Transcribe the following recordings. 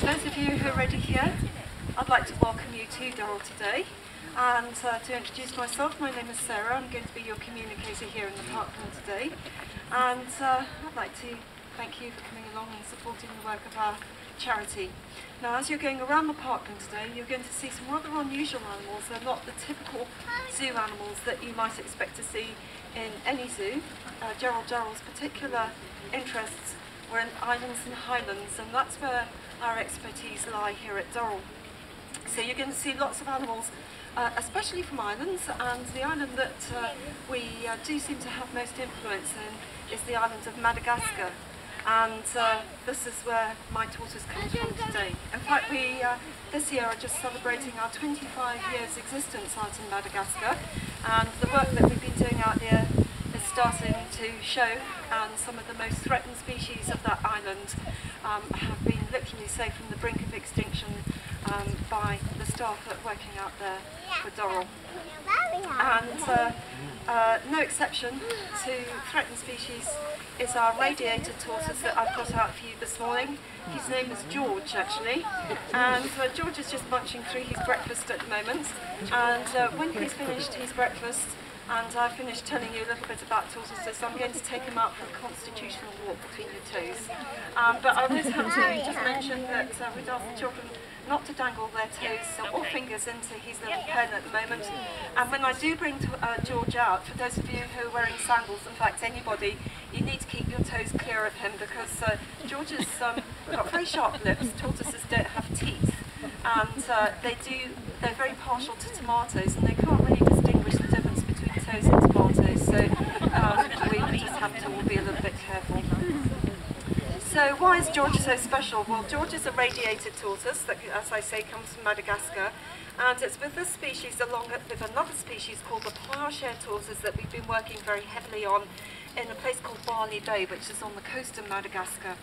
For those of you who are already here, I'd like to welcome you to Durrell today. And to introduce myself, my name is Sarah. I'm going to be your communicator here in the parkland today. And I'd like to thank you for coming along and supporting the work of our charity. Now, as you're going around the parkland today, you're going to see some rather unusual animals. They're not the typical zoo animals that you might expect to see in any zoo. Durrell's particular interests were in islands and highlands, and that's where our expertise lie here at Durrell. So you're going to see lots of animals, especially from islands, and the island that we do seem to have most influence in is the island of Madagascar. And this is where my tortoise comes from today. In fact, we this year are just celebrating our 25 years existence out in Madagascar, and the work that we've been doing out here is starting to show, and some of the most threatened species of that island have been literally saved from the brink of extinction by the staff that are working out there for Durrell. And no exception to threatened species is our radiated tortoise that I've got out for you this morning. His name is George, actually, and George is just munching through his breakfast at the moment, and when he's finished his breakfast and I've finished telling you a little bit about tortoises, I'm going to take him out for a constitutional walk between your toes. But I always have to just mention that we'd ask the children not to dangle their toes or fingers into his little pen at the moment. And when I do bring George out, for those of you who are wearing sandals, in fact anybody, you need to keep your toes clear of him, because George has got very sharp lips. Tortoises don't have teeth, and they're very partial to tomatoes, and they can't really distinguish the difference between toes and tomatoes, so we just have to all be a little bit careful. So why is George so special? Well, George is a radiated tortoise that, as I say, comes from Madagascar, and it's with this species along with another species called the ploughshare tortoise that we've been working very heavily on in a place called Barley Bay, which is on the coast of Madagascar.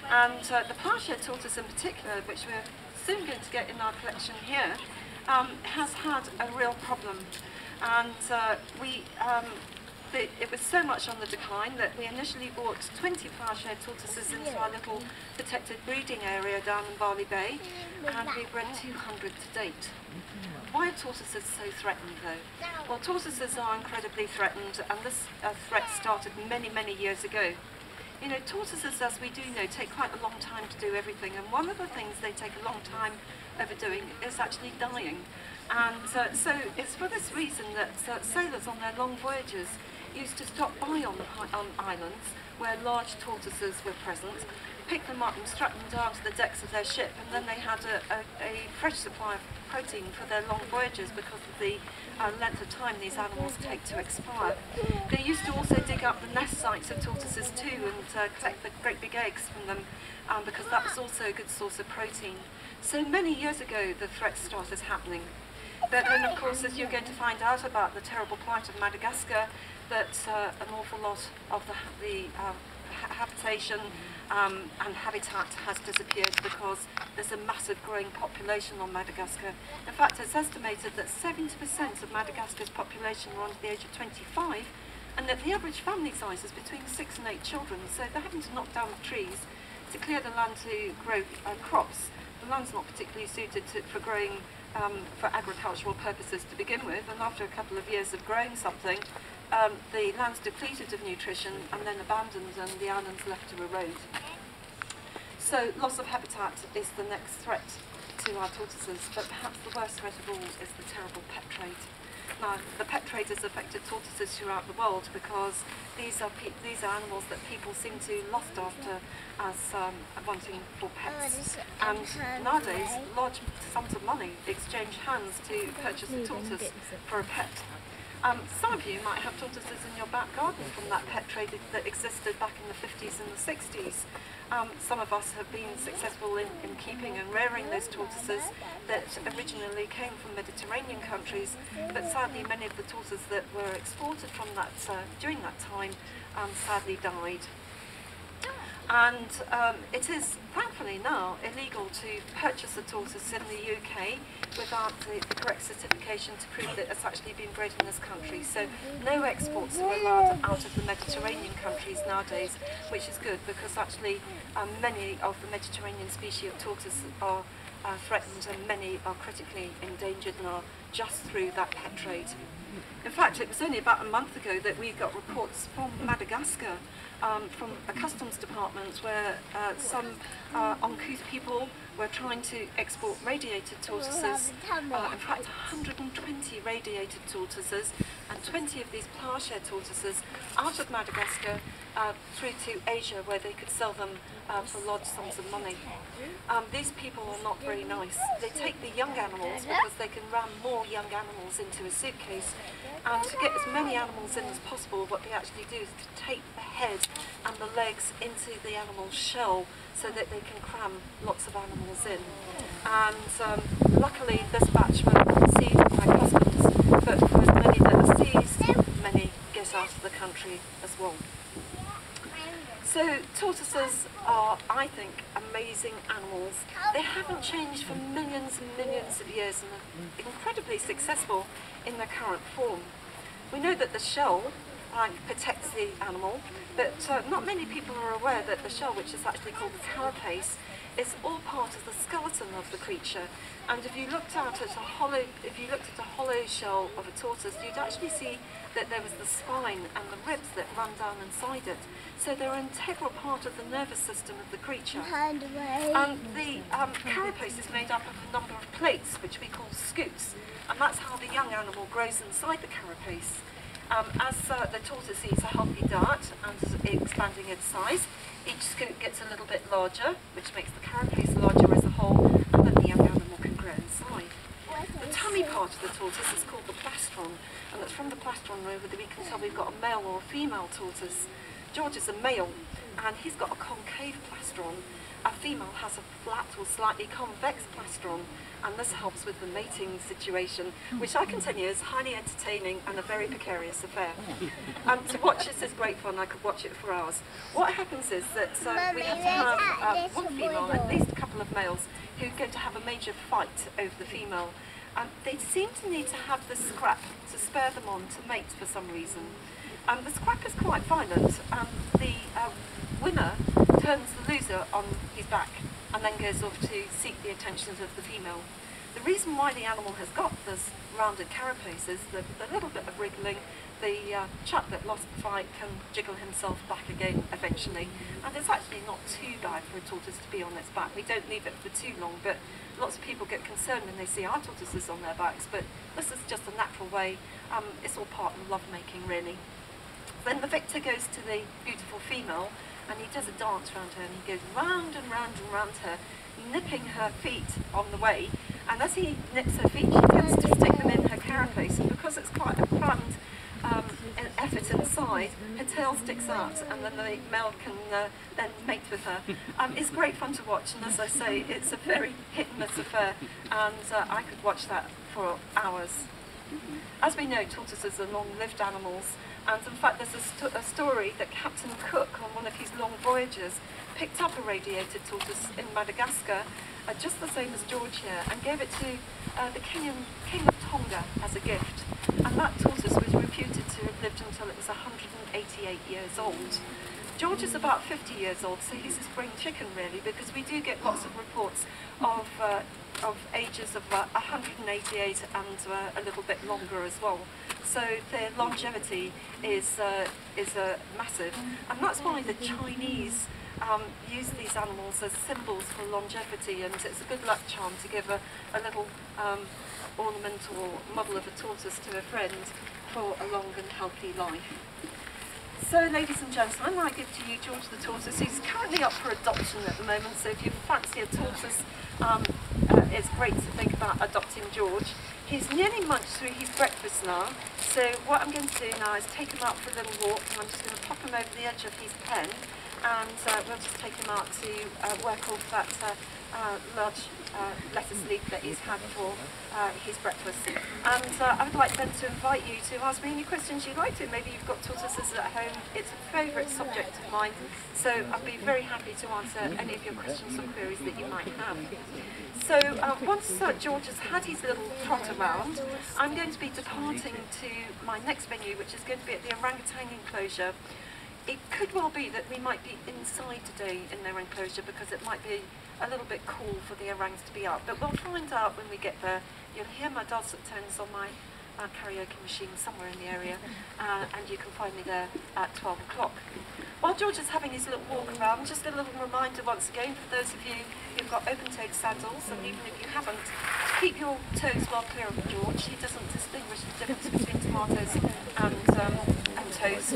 And the ploughshare tortoise in particular, which we're soon going to get in our collection here, has had a real problem. And it was so much on the decline that we initially bought 20 ploughshare tortoises into our little protected breeding area down in Barley Bay, and we've bred 200 to date. Why are tortoises so threatened though? Well, tortoises are incredibly threatened, and this threat started many, many years ago. You know, tortoises, as we do know, take quite a long time to do everything, and one of the things they take a long time overdoing is actually dying. And so it's for this reason that sailors on their long voyages used to stop by on islands where large tortoises were present, pick them up and strap them down to the decks of their ship, and then they had a fresh supply of protein for their long voyages because of the length of time these animals take to expire. They used to also dig up the nest sites of tortoises too and collect the great big eggs from them, because that was also a good source of protein. So many years ago the threat started happening. But then, of course, as you're going to find out about the terrible plight of Madagascar, that an awful lot of the habitation and habitat has disappeared because there's a massive growing population on Madagascar. In fact, it's estimated that 70% of Madagascar's population are under the age of 25, and that the average family size is between 6 and 8 children, so they're having to knock down the trees to clear the land to grow crops. The land's not particularly suited for growing for agricultural purposes to begin with, and after a couple of years of growing something, the land's depleted of nutrition and then abandoned, and the island's left to erode. So loss of habitat is the next threat to our tortoises, but perhaps the worst threat of all is the terrible pet trade. Now, the pet trade has affected tortoises throughout the world because these are animals that people seem to lust after as wanting for pets. And nowadays, large sums of money exchange hands to purchase a tortoise for a pet. Some of you might have tortoises in your back garden from that pet trade that existed back in the 50s and the 60s. Some of us have been successful in keeping and rearing those tortoises that originally came from Mediterranean countries, but sadly many of the tortoises that were exported from that during that time sadly died. And it is, thankfully now, illegal to purchase a tortoise in the UK without the correct certification to prove that it's actually been bred in this country. So no exports are allowed out of the Mediterranean countries nowadays, which is good because actually many of the Mediterranean species of tortoise are threatened, and many are critically endangered now just through that pet trade. In fact, it was only about a month ago that we got reports from Madagascar, from a customs department, where some uncouth people were trying to export radiated tortoises, in fact 120 radiated tortoises and 20 of these plough-share tortoises out of Madagascar through to Asia, where they could sell them for large sums of money. These people are not very nice. They take the young animals because they can ram more young animals into a suitcase, and to get as many animals in as possible, what they actually do is to take the head and the legs into the animal's shell so that they can cram lots of animals in. And luckily this batch were seized by customs, but for as many that are seized, many get out of the country as well. So tortoises are, I think, amazing animals. They haven't changed for millions and millions of years and are incredibly successful in their current form. We know that the shell protects the animal, but not many people are aware that the shell, which is actually called the carapace, is all part of the skeleton of the creature. And if you looked at a hollow shell of a tortoise, you'd actually see that there was the spine and the ribs that run down inside it. So they're an integral part of the nervous system of the creature. And the carapace is made up of a number of plates, which we call scutes, and that's how the young animal grows inside the carapace. As the tortoise eats a healthy diet and is expanding its size, each scoop gets a little bit larger, which makes the carapace larger as a whole, and then the young animal can grow inside. The tummy part of the tortoise is called the plastron, and it's from the plastron where we can tell we've got a male or a female tortoise. George is a male, and he's got a concave plastron. A female has a flat or slightly convex plastron, and this helps with the mating situation, which I can tell you is highly entertaining and a very precarious affair. To watch this is great fun. I could watch it for hours. What happens is that we have to have one female and at least a couple of males who are going to have a major fight over the female. They seem to need to have the scrap to spur them on to mate for some reason. The scrap is quite violent, and the winner turns the loser on his back and then goes off to seek the attentions of the female. The reason why the animal has got this rounded carapace is that with a little bit of wriggling, the chap that lost the fight can jiggle himself back again eventually. And it's actually not too bad for a tortoise to be on its back. We don't leave it for too long, but lots of people get concerned when they see our tortoises on their backs, but this is just a natural way. It's all part of lovemaking, really. Then the victor goes to the beautiful female, and he does a dance around her, and he goes round and round and round her, nipping her feet on the way. And as he nips her feet, she tends to stick them in her carapace, and because it's quite a crammed effort inside, her tail sticks out, and then the male can then mate with her. It's great fun to watch, and as I say, it's a very hit-and-miss affair, and I could watch that for hours. As we know, tortoises are long-lived animals, and in fact there's a story that Captain Cook, on one of his long voyages, picked up a radiated tortoise in Madagascar, just the same as George here, and gave it to the King of Tonga as a gift. And that tortoise was reputed to have lived until it was 188 years old. George is about 50 years old, so he's a spring chicken really, because we do get lots of reports of ages of 188 and a little bit longer as well. So their longevity is massive, and that's why the Chinese use these animals as symbols for longevity, and it's a good luck charm to give a little ornament or model of a tortoise to a friend for a long and healthy life. So, ladies and gents, I might give to you George the tortoise. He's currently up for adoption at the moment, so if you fancy a tortoise, it's great to think about adopting George. He's nearly munched through his breakfast now, so what I'm going to do now is take him out for a little walk, and I'm just going to pop him over the edge of his pen, and we'll just take him out to work off that large lettuce leaf that he's had for his breakfast. And I would like then to invite you to ask me any questions you'd like to. Maybe you've got tortoises at home. It's a favourite subject of mine, so I'd be very happy to answer any of your questions or queries that you might have. So once George has had his little trot around, I'm going to be departing to my next venue, which is going to be at the orangutan enclosure. It could well be that we might be inside today in their enclosure because it might be a little bit cool for the orangs to be out, but we'll find out when we get there. You'll hear my dulcet tones on my karaoke machine somewhere in the area, and you can find me there at 12 o'clock. While George is having his little walk around, just a little reminder once again for those of you who've got open-toed saddles, and even if you haven't, to keep your toes well clear of George. He doesn't distinguish the difference between tomatoes and toes.